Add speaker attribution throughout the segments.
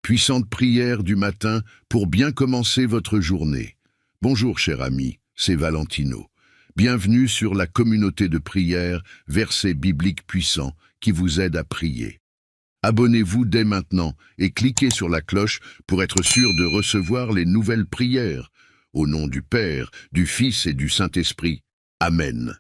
Speaker 1: puissante prière du matin pour bien commencer votre journée. Bonjour cher ami, c'est Valentino. Bienvenue sur la communauté de prière, versets bibliques puissants qui vous aident à prier. Abonnez-vous dès maintenant et cliquez sur la cloche pour être sûr de recevoir les nouvelles prières. Au nom du Père, du Fils et du Saint-Esprit. Amen.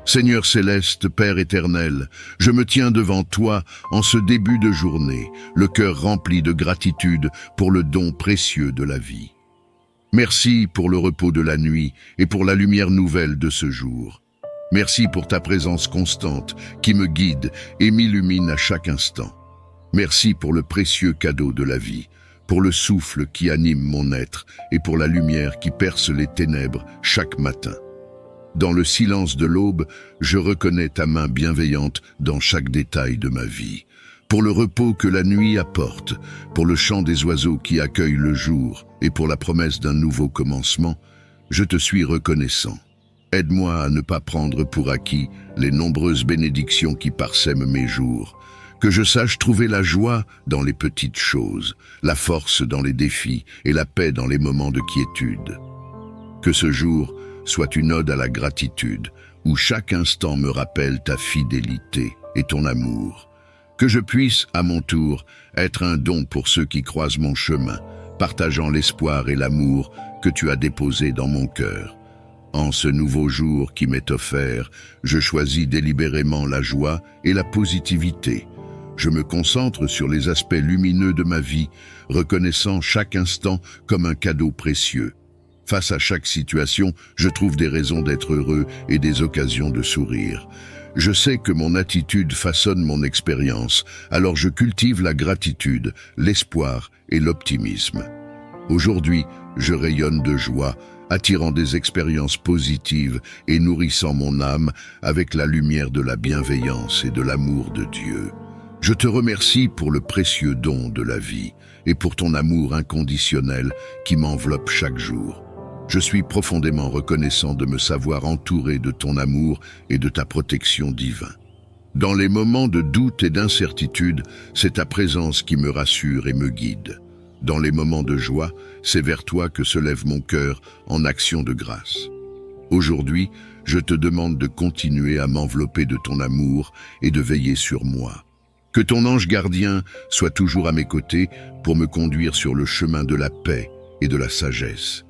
Speaker 1: Seigneur céleste, Père éternel, je me tiens devant toi en ce début de journée, le cœur rempli de gratitude pour le don précieux de la vie. Merci pour le repos de la nuit et pour la lumière nouvelle de ce jour. Merci pour ta présence constante qui me guide et m'illumine à chaque instant. Merci pour le précieux cadeau de la vie, pour le souffle qui anime mon être et pour la lumière qui perce les ténèbres chaque matin. Dans le silence de l'aube, je reconnais ta main bienveillante dans chaque détail de ma vie. Pour le repos que la nuit apporte, pour le chant des oiseaux qui accueillent le jour et pour la promesse d'un nouveau commencement, je te suis reconnaissant. Aide-moi à ne pas prendre pour acquis les nombreuses bénédictions qui parsèment mes jours. Que je sache trouver la joie dans les petites choses, la force dans les défis et la paix dans les moments de quiétude. Que ce jour soit une ode à la gratitude, où chaque instant me rappelle ta fidélité et ton amour. Que je puisse, à mon tour, être un don pour ceux qui croisent mon chemin, partageant l'espoir et l'amour que tu as déposé dans mon cœur. En ce nouveau jour qui m'est offert, je choisis délibérément la joie et la positivité. Je me concentre sur les aspects lumineux de ma vie, reconnaissant chaque instant comme un cadeau précieux. Face à chaque situation, je trouve des raisons d'être heureux et des occasions de sourire. Je sais que mon attitude façonne mon expérience, alors je cultive la gratitude, l'espoir et l'optimisme. Aujourd'hui, je rayonne de joie, attirant des expériences positives et nourrissant mon âme avec la lumière de la bienveillance et de l'amour de Dieu. Je te remercie pour le précieux don de la vie et pour ton amour inconditionnel qui m'enveloppe chaque jour. Je suis profondément reconnaissant de me savoir entouré de ton amour et de ta protection divine. Dans les moments de doute et d'incertitude, c'est ta présence qui me rassure et me guide. Dans les moments de joie, c'est vers toi que se lève mon cœur en action de grâce. Aujourd'hui, je te demande de continuer à m'envelopper de ton amour et de veiller sur moi. Que ton ange gardien soit toujours à mes côtés pour me conduire sur le chemin de la paix et de la sagesse.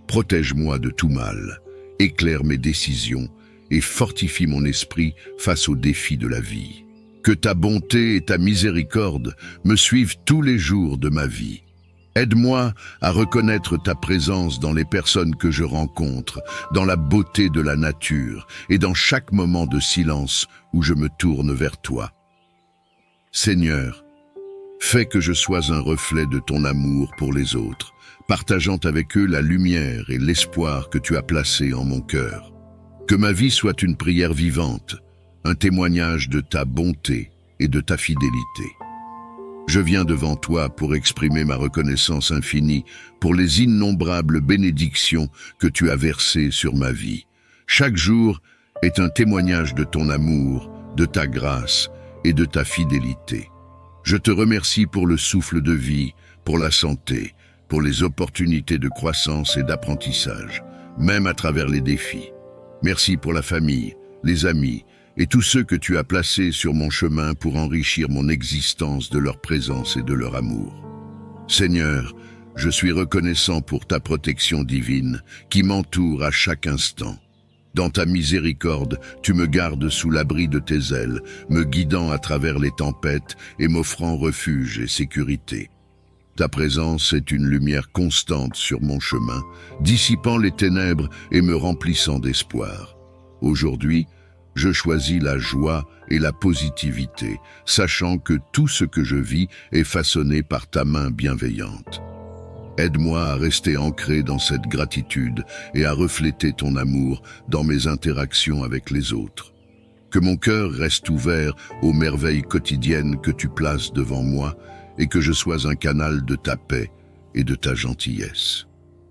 Speaker 1: Protège-moi de tout mal, éclaire mes décisions et fortifie mon esprit face aux défis de la vie. Que ta bonté et ta miséricorde me suivent tous les jours de ma vie. Aide-moi à reconnaître ta présence dans les personnes que je rencontre, dans la beauté de la nature et dans chaque moment de silence où je me tourne vers toi. Seigneur, fais que je sois un reflet de ton amour pour les autres, partageant avec eux la lumière et l'espoir que tu as placé en mon cœur. Que ma vie soit une prière vivante, un témoignage de ta bonté et de ta fidélité. Je viens devant toi pour exprimer ma reconnaissance infinie pour les innombrables bénédictions que tu as versées sur ma vie. Chaque jour est un témoignage de ton amour, de ta grâce et de ta fidélité. Je te remercie pour le souffle de vie, pour la santé, pour les opportunités de croissance et d'apprentissage, même à travers les défis. Merci pour la famille, les amis et tous ceux que tu as placés sur mon chemin pour enrichir mon existence de leur présence et de leur amour. Seigneur, je suis reconnaissant pour ta protection divine qui m'entoure à chaque instant. Dans ta miséricorde, tu me gardes sous l'abri de tes ailes, me guidant à travers les tempêtes et m'offrant refuge et sécurité. Ta présence est une lumière constante sur mon chemin, dissipant les ténèbres et me remplissant d'espoir. Aujourd'hui, je choisis la joie et la positivité, sachant que tout ce que je vis est façonné par ta main bienveillante. Aide-moi à rester ancré dans cette gratitude et à refléter ton amour dans mes interactions avec les autres. Que mon cœur reste ouvert aux merveilles quotidiennes que tu places devant moi et que je sois un canal de ta paix et de ta gentillesse.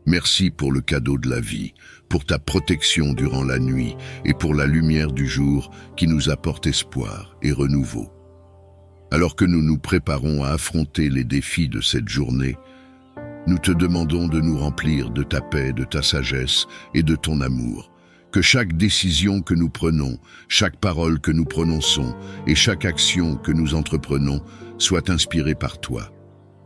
Speaker 1: Merci pour le cadeau de la vie, pour ta protection durant la nuit et pour la lumière du jour qui nous apporte espoir et renouveau. Alors que nous nous préparons à affronter les défis de cette journée, nous te demandons de nous remplir de ta paix, de ta sagesse et de ton amour. Que chaque décision que nous prenons, chaque parole que nous prononçons et chaque action que nous entreprenons soit inspirée par toi.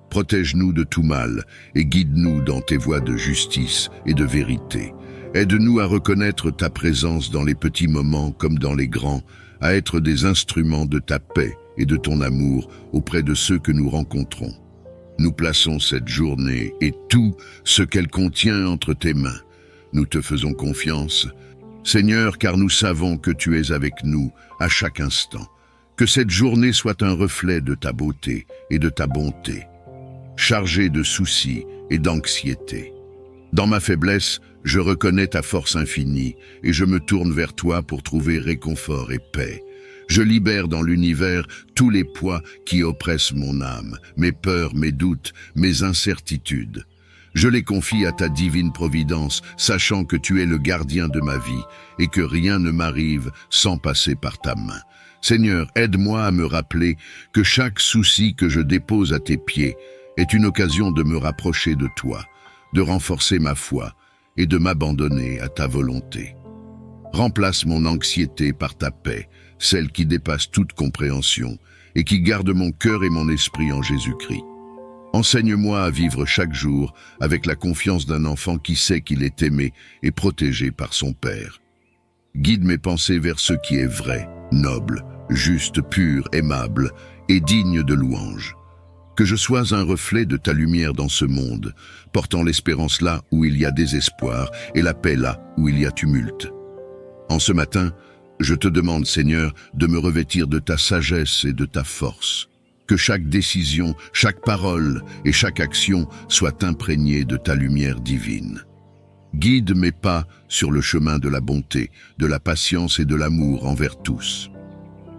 Speaker 1: Protège-nous de tout mal et guide-nous dans tes voies de justice et de vérité. Aide-nous à reconnaître ta présence dans les petits moments comme dans les grands, à être des instruments de ta paix et de ton amour auprès de ceux que nous rencontrons. Nous plaçons cette journée et tout ce qu'elle contient entre tes mains. Nous te faisons confiance, Seigneur, car nous savons que tu es avec nous à chaque instant. Que cette journée soit un reflet de ta beauté et de ta bonté, chargée de soucis et d'anxiété. Dans ma faiblesse, je reconnais ta force infinie et je me tourne vers toi pour trouver réconfort et paix. Je libère dans l'univers tous les poids qui oppressent mon âme, mes peurs, mes doutes, mes incertitudes. Je les confie à ta divine providence, sachant que tu es le gardien de ma vie et que rien ne m'arrive sans passer par ta main. Seigneur, aide-moi à me rappeler que chaque souci que je dépose à tes pieds est une occasion de me rapprocher de toi, de renforcer ma foi et de m'abandonner à ta volonté. Remplace mon anxiété par ta paix, celle qui dépasse toute compréhension et qui garde mon cœur et mon esprit en Jésus-Christ. Enseigne-moi à vivre chaque jour avec la confiance d'un enfant qui sait qu'il est aimé et protégé par son Père. Guide mes pensées vers ce qui est vrai, noble, juste, pur, aimable et digne de louange. Que je sois un reflet de ta lumière dans ce monde, portant l'espérance là où il y a désespoir et la paix là où il y a tumulte. En ce matin, je te demande, Seigneur, de me revêtir de ta sagesse et de ta force. Que chaque décision, chaque parole et chaque action soient imprégnées de ta lumière divine. Guide mes pas sur le chemin de la bonté, de la patience et de l'amour envers tous.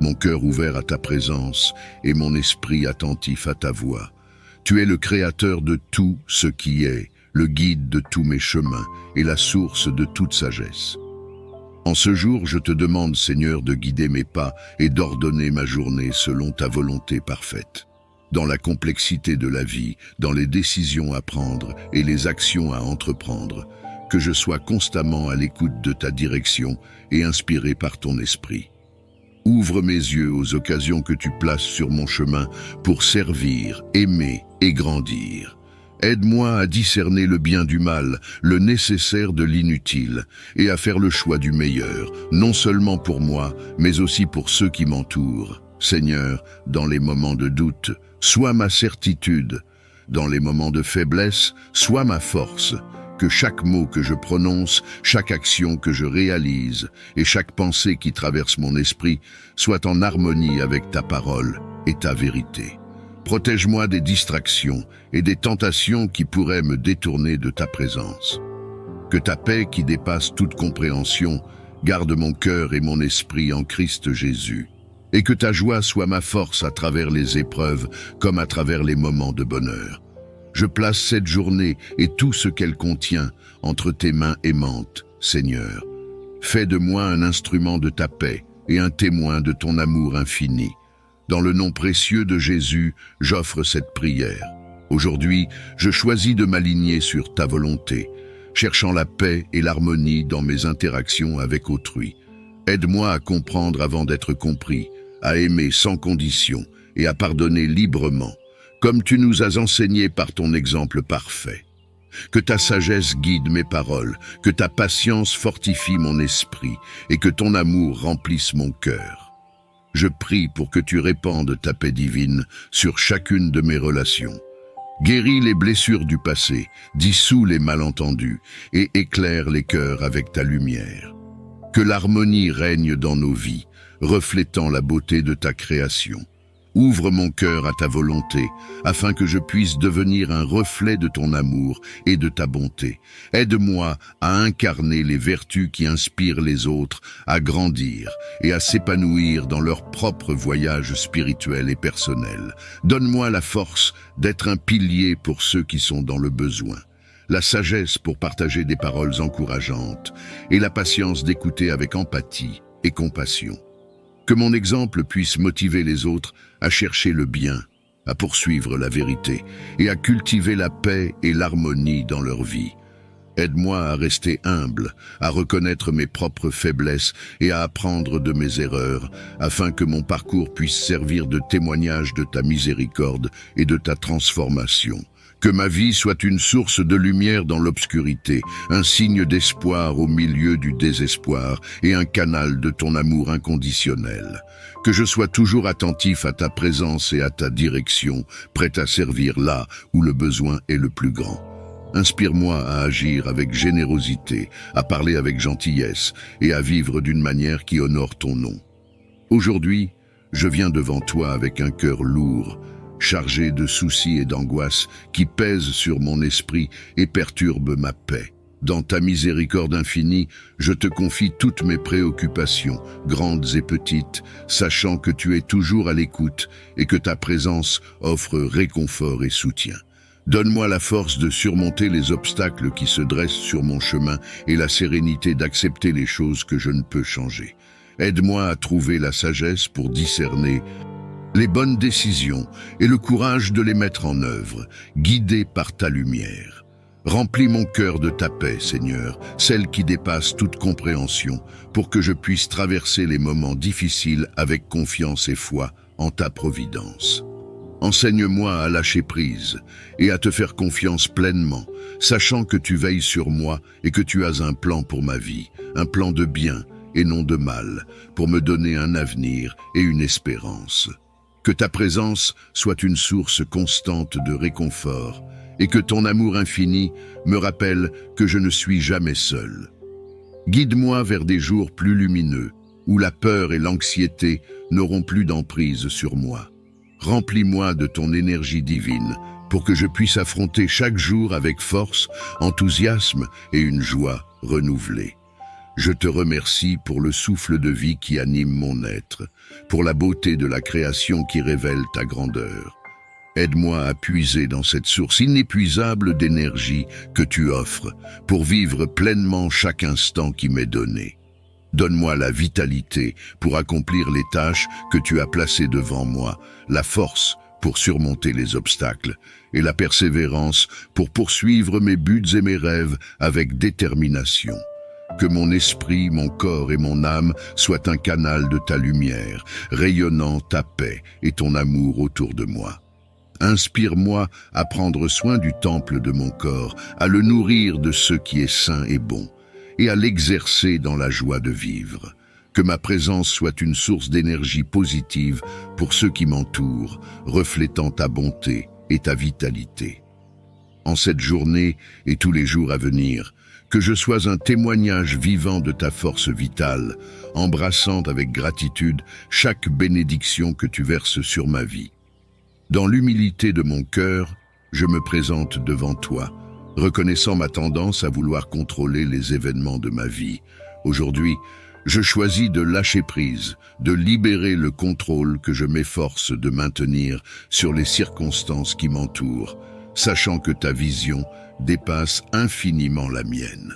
Speaker 1: Mon cœur ouvert à ta présence et mon esprit attentif à ta voix. Tu es le créateur de tout ce qui est, le guide de tous mes chemins et la source de toute sagesse. En ce jour, je te demande, Seigneur, de guider mes pas et d'ordonner ma journée selon ta volonté parfaite. Dans la complexité de la vie, dans les décisions à prendre et les actions à entreprendre, que je sois constamment à l'écoute de ta direction et inspiré par ton esprit. Ouvre mes yeux aux occasions que tu places sur mon chemin pour servir, aimer et grandir. Aide-moi à discerner le bien du mal, le nécessaire de l'inutile, et à faire le choix du meilleur, non seulement pour moi, mais aussi pour ceux qui m'entourent. Seigneur, dans les moments de doute, sois ma certitude. Dans les moments de faiblesse, sois ma force. Que chaque mot que je prononce, chaque action que je réalise, et chaque pensée qui traverse mon esprit, soit en harmonie avec ta parole et ta vérité. Protège-moi des distractions et des tentations qui pourraient me détourner de ta présence. Que ta paix qui dépasse toute compréhension garde mon cœur et mon esprit en Christ Jésus, et que ta joie soit ma force à travers les épreuves comme à travers les moments de bonheur. Je place cette journée et tout ce qu'elle contient entre tes mains aimantes, Seigneur. Fais de moi un instrument de ta paix et un témoin de ton amour infini. Dans le nom précieux de Jésus, j'offre cette prière. Aujourd'hui, je choisis de m'aligner sur ta volonté, cherchant la paix et l'harmonie dans mes interactions avec autrui. Aide-moi à comprendre avant d'être compris, à aimer sans condition et à pardonner librement, comme tu nous as enseigné par ton exemple parfait. Que ta sagesse guide mes paroles, que ta patience fortifie mon esprit et que ton amour remplisse mon cœur. Je prie pour que tu répandes ta paix divine sur chacune de mes relations. Guéris les blessures du passé, dissous les malentendus et éclaire les cœurs avec ta lumière. Que l'harmonie règne dans nos vies, reflétant la beauté de ta création. Ouvre mon cœur à ta volonté, afin que je puisse devenir un reflet de ton amour et de ta bonté. Aide-moi à incarner les vertus qui inspirent les autres, à grandir et à s'épanouir dans leur propre voyage spirituel et personnel. Donne-moi la force d'être un pilier pour ceux qui sont dans le besoin. la sagesse pour partager des paroles encourageantes et la patience d'écouter avec empathie et compassion. Que mon exemple puisse motiver les autres à chercher le bien, à poursuivre la vérité et à cultiver la paix et l'harmonie dans leur vie. Aide-moi à rester humble, à reconnaître mes propres faiblesses et à apprendre de mes erreurs, afin que mon parcours puisse servir de témoignage de ta miséricorde et de ta transformation. Que ma vie soit une source de lumière dans l'obscurité, un signe d'espoir au milieu du désespoir et un canal de ton amour inconditionnel. Que je sois toujours attentif à ta présence et à ta direction, prêt à servir là où le besoin est le plus grand. Inspire-moi à agir avec générosité, à parler avec gentillesse et à vivre d'une manière qui honore ton nom. Aujourd'hui, je viens devant toi avec un cœur lourd, chargé de soucis et d'angoisses qui pèsent sur mon esprit et perturbent ma paix. Dans ta miséricorde infinie, je te confie toutes mes préoccupations, grandes et petites, sachant que tu es toujours à l'écoute et que ta présence offre réconfort et soutien. Donne-moi la force de surmonter les obstacles qui se dressent sur mon chemin et la sérénité d'accepter les choses que je ne peux changer. Aide-moi à trouver la sagesse pour discerner les bonnes décisions et le courage de les mettre en œuvre, guidé par ta lumière. Remplis mon cœur de ta paix, Seigneur, celle qui dépasse toute compréhension, pour que je puisse traverser les moments difficiles avec confiance et foi en ta providence. Enseigne-moi à lâcher prise et à te faire confiance pleinement, sachant que tu veilles sur moi et que tu as un plan pour ma vie, un plan de bien et non de mal, pour me donner un avenir et une espérance. Que ta présence soit une source constante de réconfort et que ton amour infini me rappelle que je ne suis jamais seul. Guide-moi vers des jours plus lumineux, où la peur et l'anxiété n'auront plus d'emprise sur moi. Remplis-moi de ton énergie divine pour que je puisse affronter chaque jour avec force, enthousiasme et une joie renouvelée. Je te remercie pour le souffle de vie qui anime mon être, pour la beauté de la création qui révèle ta grandeur. Aide-moi à puiser dans cette source inépuisable d'énergie que tu offres pour vivre pleinement chaque instant qui m'est donné. Donne-moi la vitalité pour accomplir les tâches que tu as placées devant moi, la force pour surmonter les obstacles et la persévérance pour poursuivre mes buts et mes rêves avec détermination. Que mon esprit, mon corps et mon âme soient un canal de ta lumière, rayonnant ta paix et ton amour autour de moi. Inspire-moi à prendre soin du temple de mon corps, à le nourrir de ce qui est sain et bon, et à l'exercer dans la joie de vivre. Que ma présence soit une source d'énergie positive pour ceux qui m'entourent, reflétant ta bonté et ta vitalité. En cette journée et tous les jours à venir, que je sois un témoignage vivant de ta force vitale, embrassant avec gratitude chaque bénédiction que tu verses sur ma vie. Dans l'humilité de mon cœur, je me présente devant toi, reconnaissant ma tendance à vouloir contrôler les événements de ma vie. Aujourd'hui, je choisis de lâcher prise, de libérer le contrôle que je m'efforce de maintenir sur les circonstances qui m'entourent, sachant que ta vision dépasse infiniment la mienne.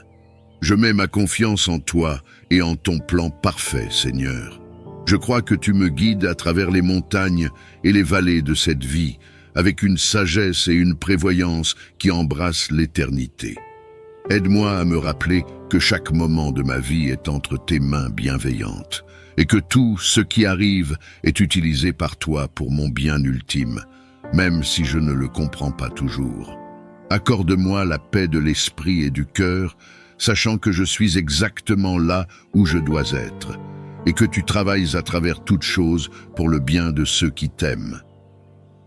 Speaker 1: Je mets ma confiance en toi et en ton plan parfait, Seigneur. Je crois que tu me guides à travers les montagnes et les vallées de cette vie, avec une sagesse et une prévoyance qui embrassent l'éternité. Aide-moi à me rappeler que chaque moment de ma vie est entre tes mains bienveillantes, et que tout ce qui arrive est utilisé par toi pour mon bien ultime, même si je ne le comprends pas toujours. Accorde-moi la paix de l'esprit et du cœur, sachant que je suis exactement là où je dois être, et que tu travailles à travers toutes choses pour le bien de ceux qui t'aiment.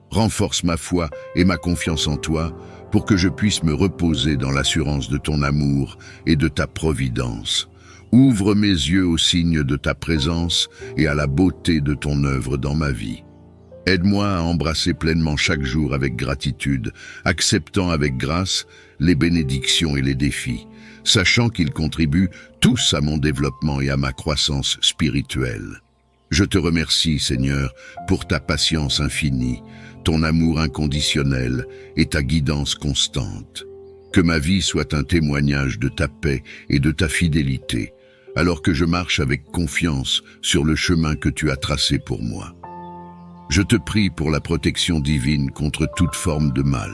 Speaker 1: Renforce ma foi et ma confiance en toi pour que je puisse me reposer dans l'assurance de ton amour et de ta providence. Ouvre mes yeux aux signes de ta présence et à la beauté de ton œuvre dans ma vie. Aide-moi à embrasser pleinement chaque jour avec gratitude, acceptant avec grâce les bénédictions et les défis, sachant qu'ils contribuent tous à mon développement et à ma croissance spirituelle. Je te remercie, Seigneur, pour ta patience infinie, ton amour inconditionnel et ta guidance constante. Que ma vie soit un témoignage de ta paix et de ta fidélité, alors que je marche avec confiance sur le chemin que tu as tracé pour moi. Je te prie pour la protection divine contre toute forme de mal.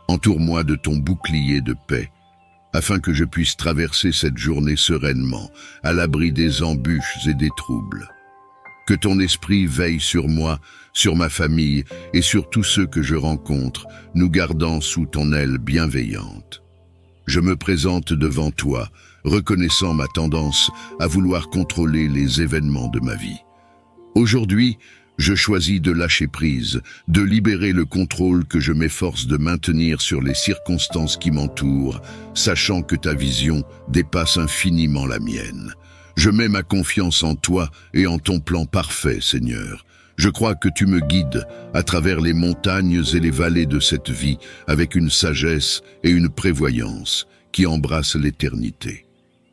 Speaker 1: Entoure-moi de ton bouclier de paix, afin que je puisse traverser cette journée sereinement, à l'abri des embûches et des troubles. Que ton esprit veille sur moi, sur ma famille et sur tous ceux que je rencontre, nous gardant sous ton aile bienveillante. Je me présente devant toi, reconnaissant ma tendance à vouloir contrôler les événements de ma vie. Aujourd'hui, je choisis de lâcher prise, de libérer le contrôle que je m'efforce de maintenir sur les circonstances qui m'entourent, sachant que ta vision dépasse infiniment la mienne. Je mets ma confiance en toi et en ton plan parfait, Seigneur. Je crois que tu me guides à travers les montagnes et les vallées de cette vie avec une sagesse et une prévoyance qui embrassent l'éternité.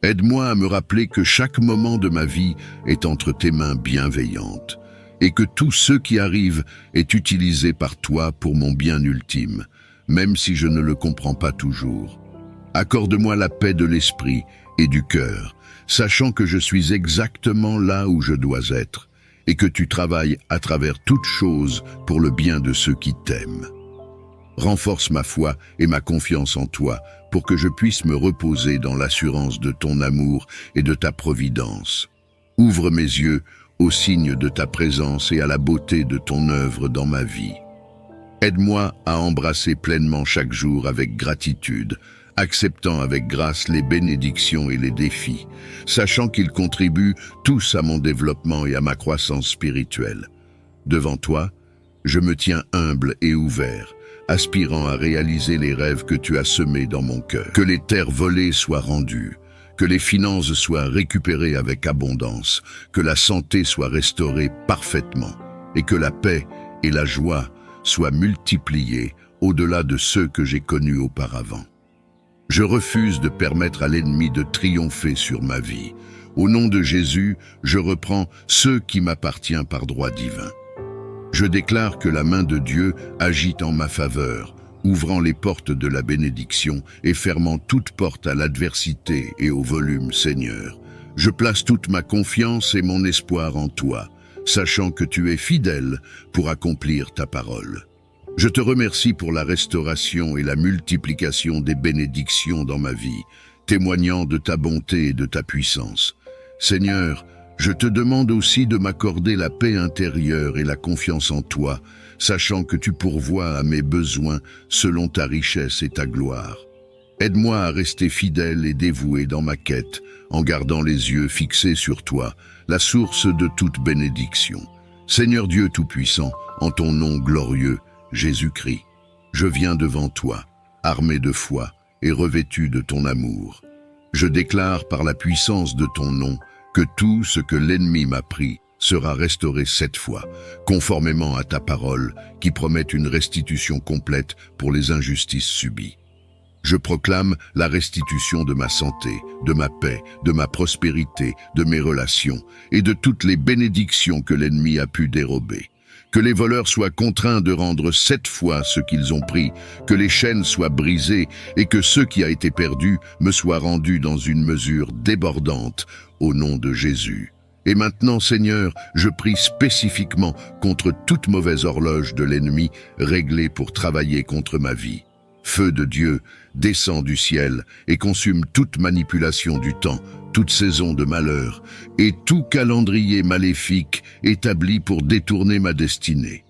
Speaker 1: Aide-moi à me rappeler que chaque moment de ma vie est entre tes mains bienveillantes et que tout ce qui arrive est utilisé par toi pour mon bien ultime, même si je ne le comprends pas toujours. Accorde-moi la paix de l'esprit et du cœur, sachant que je suis exactement là où je dois être et que tu travailles à travers toutes choses pour le bien de ceux qui t'aiment. Renforce ma foi et ma confiance en toi pour que je puisse me reposer dans l'assurance de ton amour et de ta providence. Ouvre mes yeux aux signes de ta présence et à la beauté de ton œuvre dans ma vie. Aide-moi à embrasser pleinement chaque jour avec gratitude, acceptant avec grâce les bénédictions et les défis, sachant qu'ils contribuent tous à mon développement et à ma croissance spirituelle. Devant toi, je me tiens humble et ouvert, aspirant à réaliser les rêves que tu as semés dans mon cœur. Que les terres volées soient rendues, que les finances soient récupérées avec abondance, que la santé soit restaurée parfaitement, et que la paix et la joie soient multipliées au-delà de ceux que j'ai connus auparavant. Je refuse de permettre à l'ennemi de triompher sur ma vie. Au nom de Jésus, je reprends ce qui m'appartient par droit divin. Je déclare que la main de Dieu agit en ma faveur, ouvrant les portes de la bénédiction et fermant toute porte à l'adversité et au volume, Seigneur. Je place toute ma confiance et mon espoir en toi, sachant que tu es fidèle pour accomplir ta parole. Je te remercie pour la restauration et la multiplication des bénédictions dans ma vie, témoignant de ta bonté et de ta puissance. Seigneur, je te demande aussi de m'accorder la paix intérieure et la confiance en toi, sachant que tu pourvois à mes besoins selon ta richesse et ta gloire. Aide-moi à rester fidèle et dévoué dans ma quête, en gardant les yeux fixés sur toi, la source de toute bénédiction. Seigneur Dieu Tout-Puissant, en ton nom glorieux, Jésus-Christ, je viens devant toi, armé de foi et revêtu de ton amour. Je déclare par la puissance de ton nom que tout ce que l'ennemi m'a pris sera restauré 7 fois, conformément à ta parole qui promet une restitution complète pour les injustices subies. Je proclame la restitution de ma santé, de ma paix, de ma prospérité, de mes relations et de toutes les bénédictions que l'ennemi a pu dérober. Que les voleurs soient contraints de rendre 7 fois ce qu'ils ont pris, que les chaînes soient brisées et que ce qui a été perdu me soit rendu dans une mesure débordante au nom de Jésus. Et maintenant, Seigneur, je prie spécifiquement contre toute mauvaise horloge de l'ennemi réglée pour travailler contre ma vie. Feu de Dieu, descend du ciel et consume toute manipulation du temps, toute saison de malheur et tout calendrier maléfique établi pour détourner ma destinée.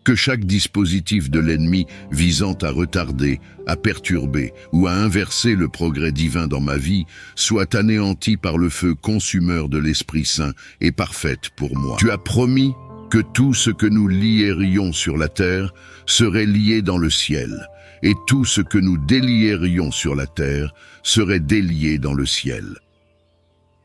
Speaker 1: Que chaque dispositif de l'ennemi visant à retarder, à perturber ou à inverser le progrès divin dans ma vie soit anéanti par le feu consumeur de l'Esprit Saint et parfaite pour moi. Tu as promis que tout ce que nous lierions sur la terre serait lié dans le ciel, et tout ce que nous délierions sur la terre serait délié dans le ciel.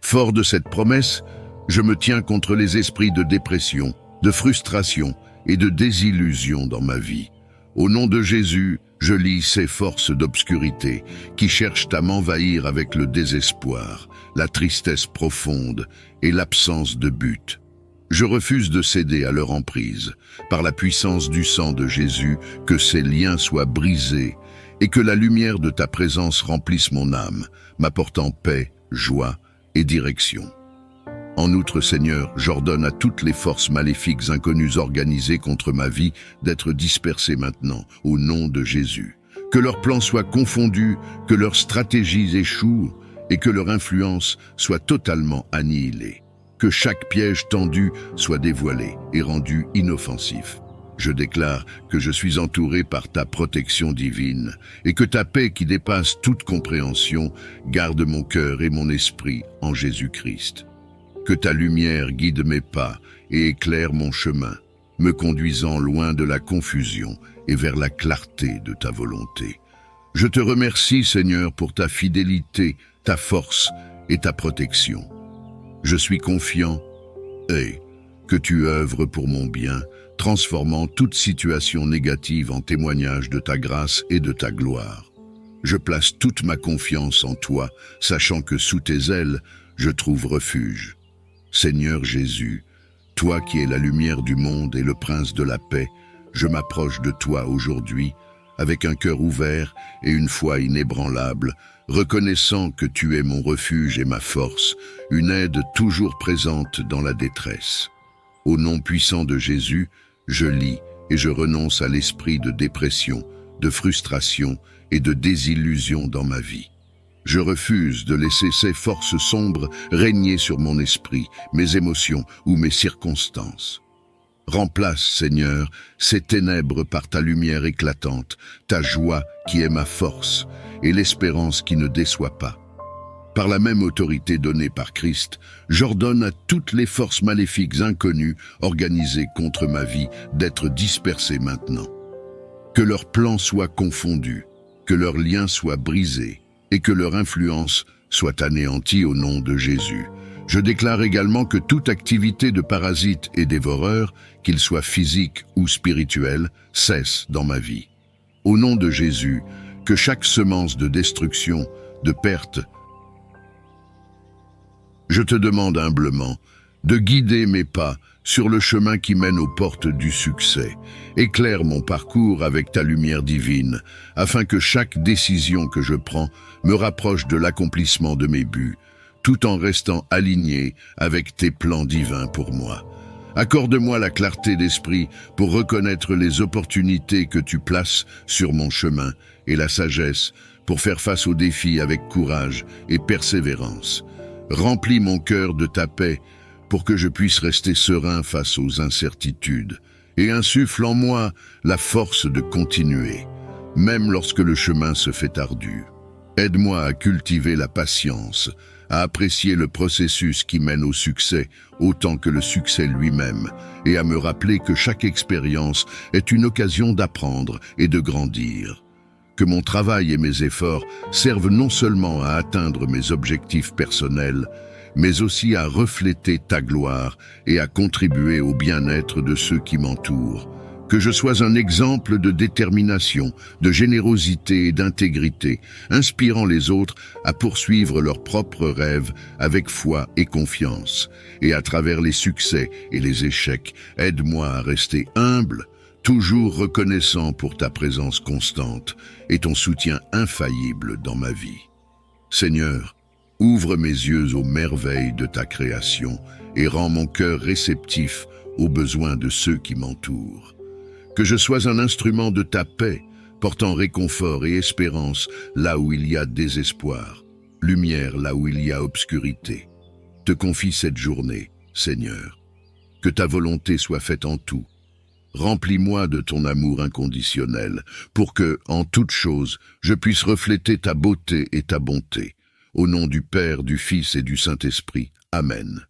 Speaker 1: Fort de cette promesse, je me tiens contre les esprits de dépression, de frustration et de désillusion dans ma vie. Au nom de Jésus, je lis ces forces d'obscurité qui cherchent à m'envahir avec le désespoir, la tristesse profonde et l'absence de but. Je refuse de céder à leur emprise. Par la puissance du sang de Jésus, que ces liens soient brisés et que la lumière de ta présence remplisse mon âme, m'apportant paix, joie et direction. En outre, Seigneur, j'ordonne à toutes les forces maléfiques inconnues organisées contre ma vie d'être dispersées maintenant, au nom de Jésus. Que leurs plans soient confondus, que leurs stratégies échouent et que leur influence soit totalement annihilée. Que chaque piège tendu soit dévoilé et rendu inoffensif. Je déclare que je suis entouré par ta protection divine et que ta paix qui dépasse toute compréhension garde mon cœur et mon esprit en Jésus-Christ. Que ta lumière guide mes pas et éclaire mon chemin, me conduisant loin de la confusion et vers la clarté de ta volonté. Je te remercie, Seigneur, pour ta fidélité, ta force et ta protection. Je suis confiant et que tu œuvres pour mon bien, transformant toute situation négative en témoignage de ta grâce et de ta gloire. Je place toute ma confiance en toi, sachant que sous tes ailes, je trouve refuge. Seigneur Jésus, toi qui es la lumière du monde et le prince de la paix, je m'approche de toi aujourd'hui avec un cœur ouvert et une foi inébranlable, reconnaissant que tu es mon refuge et ma force, une aide toujours présente dans la détresse. Au nom puissant de Jésus, je lis et je renonce à l'esprit de dépression, de frustration et de désillusion dans ma vie. Je refuse de laisser ces forces sombres régner sur mon esprit, mes émotions ou mes circonstances. Remplace, Seigneur, ces ténèbres par ta lumière éclatante, ta joie qui est ma force et l'espérance qui ne déçoit pas. Par la même autorité donnée par Christ, j'ordonne à toutes les forces maléfiques inconnues organisées contre ma vie d'être dispersées maintenant. Que leurs plans soient confondus, que leurs liens soient brisés et que leur influence soit anéantie au nom de Jésus. Je déclare également que toute activité de parasites et dévoreurs, qu'ils soient physiques ou spirituels, cesse dans ma vie. Au nom de Jésus, que chaque semence de destruction, de perte, je te demande humblement de guider mes pas sur le chemin qui mène aux portes du succès. Éclaire mon parcours avec ta lumière divine, afin que chaque décision que je prends me rapproche de l'accomplissement de mes buts, tout en restant aligné avec tes plans divins pour moi. Accorde-moi la clarté d'esprit pour reconnaître les opportunités que tu places sur mon chemin et la sagesse pour faire face aux défis avec courage et persévérance. Remplis mon cœur de ta paix pour que je puisse rester serein face aux incertitudes et insuffle en moi la force de continuer, même lorsque le chemin se fait ardu. Aide-moi à cultiver la patience, à apprécier le processus qui mène au succès autant que le succès lui-même et à me rappeler que chaque expérience est une occasion d'apprendre et de grandir. Que mon travail et mes efforts servent non seulement à atteindre mes objectifs personnels, mais aussi à refléter ta gloire et à contribuer au bien-être de ceux qui m'entourent. Que je sois un exemple de détermination, de générosité et d'intégrité, inspirant les autres à poursuivre leurs propres rêves avec foi et confiance. Et à travers les succès et les échecs, aide-moi à rester humble, toujours reconnaissant pour ta présence constante et ton soutien infaillible dans ma vie. Seigneur, ouvre mes yeux aux merveilles de ta création et rends mon cœur réceptif aux besoins de ceux qui m'entourent. Que je sois un instrument de ta paix, portant réconfort et espérance là où il y a désespoir, lumière là où il y a obscurité. Te confie cette journée, Seigneur. Que ta volonté soit faite en tout. Remplis-moi de ton amour inconditionnel, pour que, en toute chose, je puisse refléter ta beauté et ta bonté. Au nom du Père, du Fils et du Saint-Esprit. Amen.